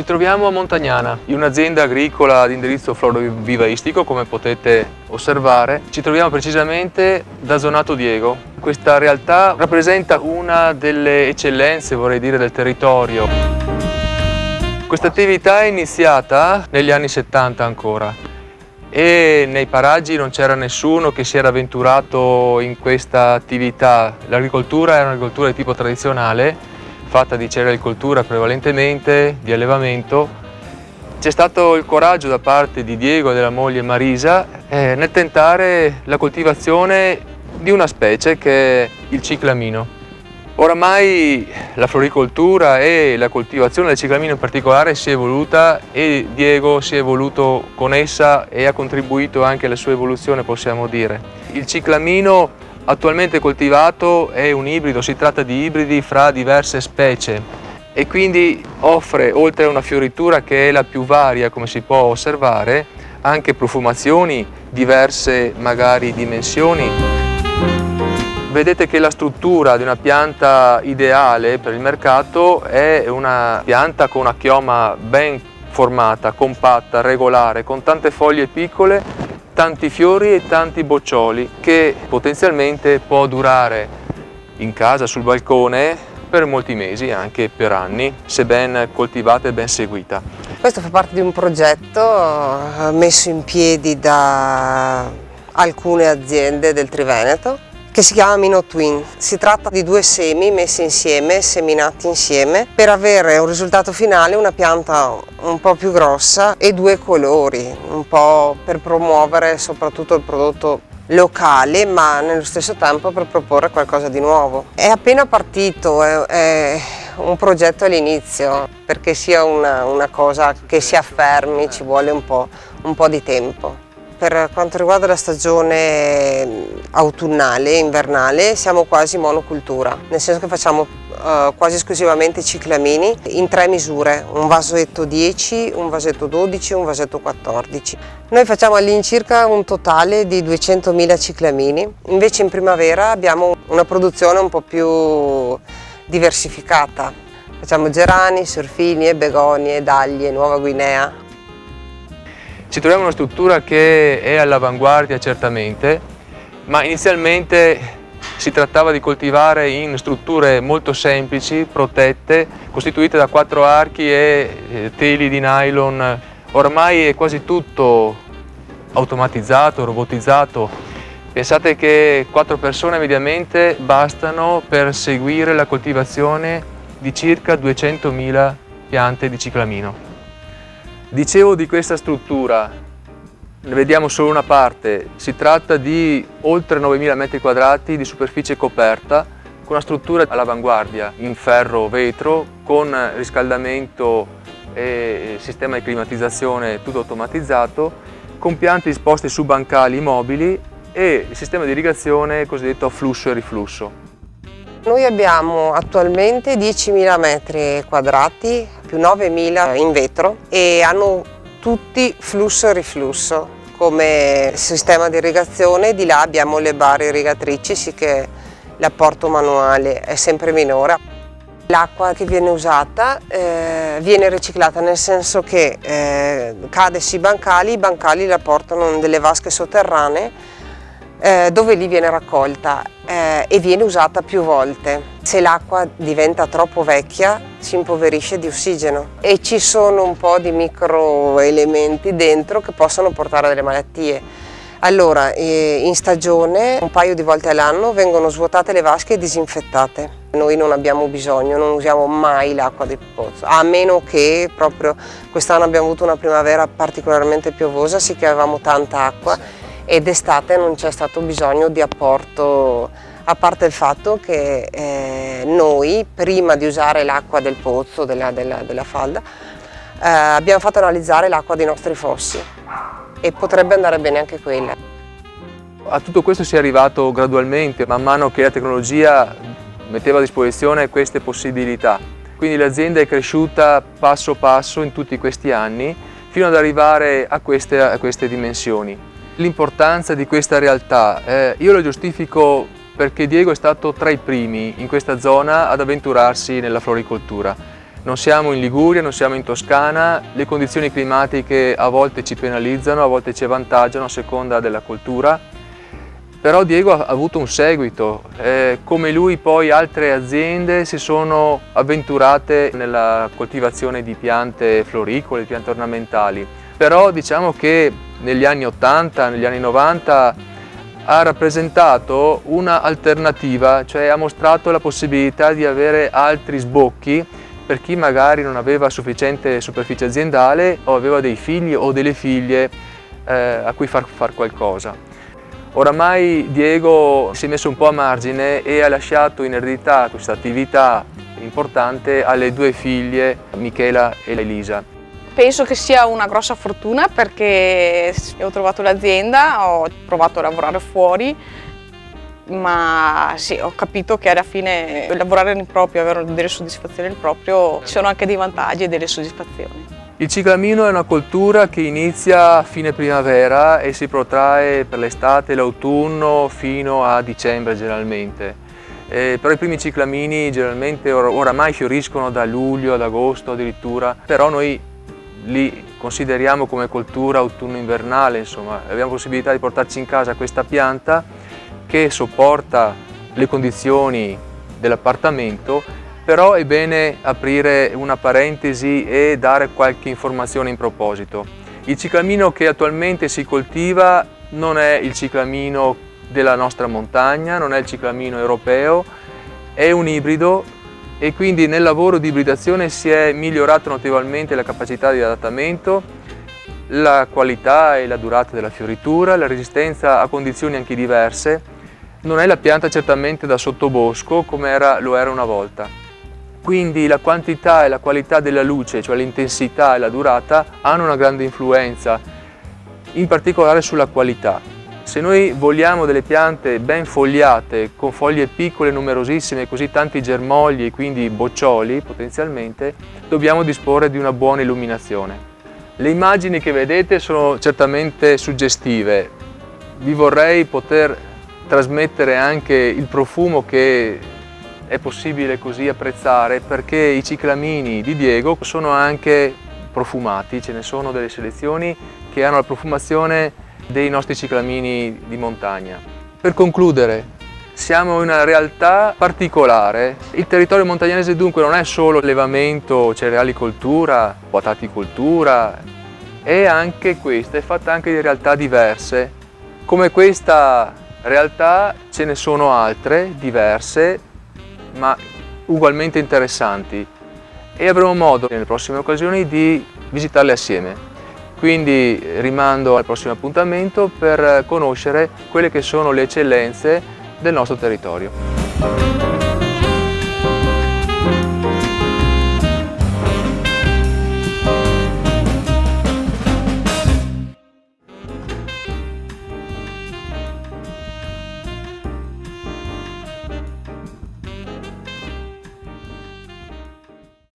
Ci troviamo a Montagnana, in un'azienda agricola ad indirizzo florovivaistico, come potete osservare. Ci troviamo precisamente da Zonato Diego. Questa realtà rappresenta una delle eccellenze, vorrei dire, del territorio. Questa attività è iniziata negli anni 70 ancora e nei paraggi non c'era nessuno che si era avventurato in questa attività. L'agricoltura era un'agricoltura di tipo tradizionale, fatta di cerealicoltura prevalentemente, di allevamento. C'è stato il coraggio da parte di Diego e della moglie Marisa nel tentare la coltivazione di una specie che è il ciclamino. Oramai la floricoltura e la coltivazione del ciclamino in particolare si è evoluta e Diego si è evoluto con essa e ha contribuito anche alla sua evoluzione, possiamo dire. Il ciclamino attualmente coltivato è un ibrido, si tratta di ibridi fra diverse specie e quindi offre, oltre a una fioritura che è la più varia come si può osservare, anche profumazioni, diverse magari dimensioni. Vedete che la struttura di una pianta ideale per il mercato è una pianta con una chioma ben formata, compatta, regolare, con tante foglie piccole, tanti fiori e tanti boccioli che potenzialmente può durare in casa, sul balcone, per molti mesi, anche per anni, se ben coltivata e ben seguita. Questo fa parte di un progetto messo in piedi da alcune aziende del Triveneto che si chiama MinoTwin. Si tratta di due semi messi insieme, seminati insieme, per avere un risultato finale, una pianta un po' più grossa e due colori, un po' per promuovere soprattutto il prodotto locale, ma nello stesso tempo per proporre qualcosa di nuovo. È appena partito, è un progetto all'inizio, perché sia una cosa che si affermi ci vuole un po' di tempo. Per quanto riguarda la stagione autunnale e invernale siamo quasi monocultura, nel senso che facciamo quasi esclusivamente ciclamini in 3 misure, un vasetto 10, un vasetto 12 e un vasetto 14. Noi facciamo all'incirca un totale di 200.000 ciclamini, invece in primavera abbiamo una produzione un po' più diversificata. Facciamo gerani, surfinie, begonie, daglie, Nuova Guinea. Ci troviamo in una struttura che è all'avanguardia certamente, ma inizialmente si trattava di coltivare in strutture molto semplici, protette, costituite da 4 archi e teli di nylon. Ormai è quasi tutto automatizzato, robotizzato. Pensate che 4 persone mediamente bastano per seguire la coltivazione di circa 200.000 piante di ciclamino. Dicevo di questa struttura, ne vediamo solo una parte, si tratta di oltre 9.000 metri quadrati di superficie coperta con una struttura all'avanguardia in ferro vetro con riscaldamento e sistema di climatizzazione tutto automatizzato, con piante disposte su bancali mobili e il sistema di irrigazione cosiddetto a flusso e riflusso. Noi abbiamo attualmente 10.000 metri quadrati più 9.000 in vetro e hanno tutti flusso e riflusso come sistema di irrigazione. Di là abbiamo le barre irrigatrici, sì che l'apporto manuale è sempre minore. L'acqua che viene usata viene riciclata, nel senso che cade sui bancali, i bancali la portano in delle vasche sotterranee dove lì viene raccolta e viene usata più volte. Se l'acqua diventa troppo vecchia si impoverisce di ossigeno e ci sono un po' di microelementi dentro che possono portare a delle malattie. Allora in stagione un paio di volte all'anno vengono svuotate le vasche e disinfettate. Noi non abbiamo bisogno, non usiamo mai l'acqua del pozzo, a meno che proprio quest'anno abbiamo avuto una primavera particolarmente piovosa, sì che avevamo tanta acqua e d'estate non c'è stato bisogno di apporto, a parte il fatto che noi prima di usare l'acqua del pozzo, della falda, abbiamo fatto analizzare l'acqua dei nostri fossi e potrebbe andare bene anche quella. A tutto questo si è arrivato gradualmente, man mano che la tecnologia metteva a disposizione queste possibilità. Quindi l'azienda è cresciuta passo passo in tutti questi anni fino ad arrivare a queste dimensioni. L'importanza di questa realtà, io lo giustifico perché Diego è stato tra i primi in questa zona ad avventurarsi nella floricoltura. Non siamo in Liguria, non siamo in Toscana, le condizioni climatiche a volte ci penalizzano, a volte ci avvantaggiano a seconda della coltura, però Diego ha avuto un seguito, come lui poi altre aziende si sono avventurate nella coltivazione di piante floricole, piante ornamentali, però diciamo che negli anni 80, negli anni 90 ha rappresentato una alternativa, cioè ha mostrato la possibilità di avere altri sbocchi per chi magari non aveva sufficiente superficie aziendale o aveva dei figli o delle figlie a cui far qualcosa. Oramai Diego si è messo un po' a margine e ha lasciato in eredità questa attività importante alle due figlie, Michela e Elisa. Penso che sia una grossa fortuna perché ho trovato l'azienda, ho provato a lavorare fuori, ma sì, ho capito che alla fine lavorare nel proprio, avere delle soddisfazioni nel proprio, ci sono anche dei vantaggi e delle soddisfazioni. Il ciclamino è una coltura che inizia a fine primavera e si protrae per l'estate e l'autunno fino a dicembre generalmente. Però i primi ciclamini generalmente oramai fioriscono da luglio ad agosto addirittura, però noi li consideriamo come coltura autunno-invernale, insomma, abbiamo possibilità di portarci in casa questa pianta che sopporta le condizioni dell'appartamento, però è bene aprire una parentesi e dare qualche informazione in proposito. Il ciclamino che attualmente si coltiva non è il ciclamino della nostra montagna, non è il ciclamino europeo, è un ibrido e quindi nel lavoro di ibridazione si è migliorato notevolmente la capacità di adattamento, la qualità e la durata della fioritura, la resistenza a condizioni anche diverse. Non è la pianta certamente da sottobosco come lo era una volta. Quindi la quantità e la qualità della luce, cioè l'intensità e la durata, hanno una grande influenza, in particolare sulla qualità. Se noi vogliamo delle piante ben fogliate, con foglie piccole, numerosissime, così tanti germogli e quindi boccioli potenzialmente, dobbiamo disporre di una buona illuminazione. Le immagini che vedete sono certamente suggestive. Vi vorrei poter trasmettere anche il profumo che è possibile così apprezzare, perché i ciclamini di Diego sono anche profumati, ce ne sono delle selezioni che hanno la profumazione dei nostri ciclamini di montagna. Per concludere, siamo in una realtà particolare. Il territorio montagnese dunque non è solo allevamento, cerealicoltura, pataticoltura, è anche questa, è fatta anche di realtà diverse. Come questa realtà ce ne sono altre, diverse, ma ugualmente interessanti e avremo modo nelle prossime occasioni di visitarle assieme. Quindi rimando al prossimo appuntamento per conoscere quelle che sono le eccellenze del nostro territorio.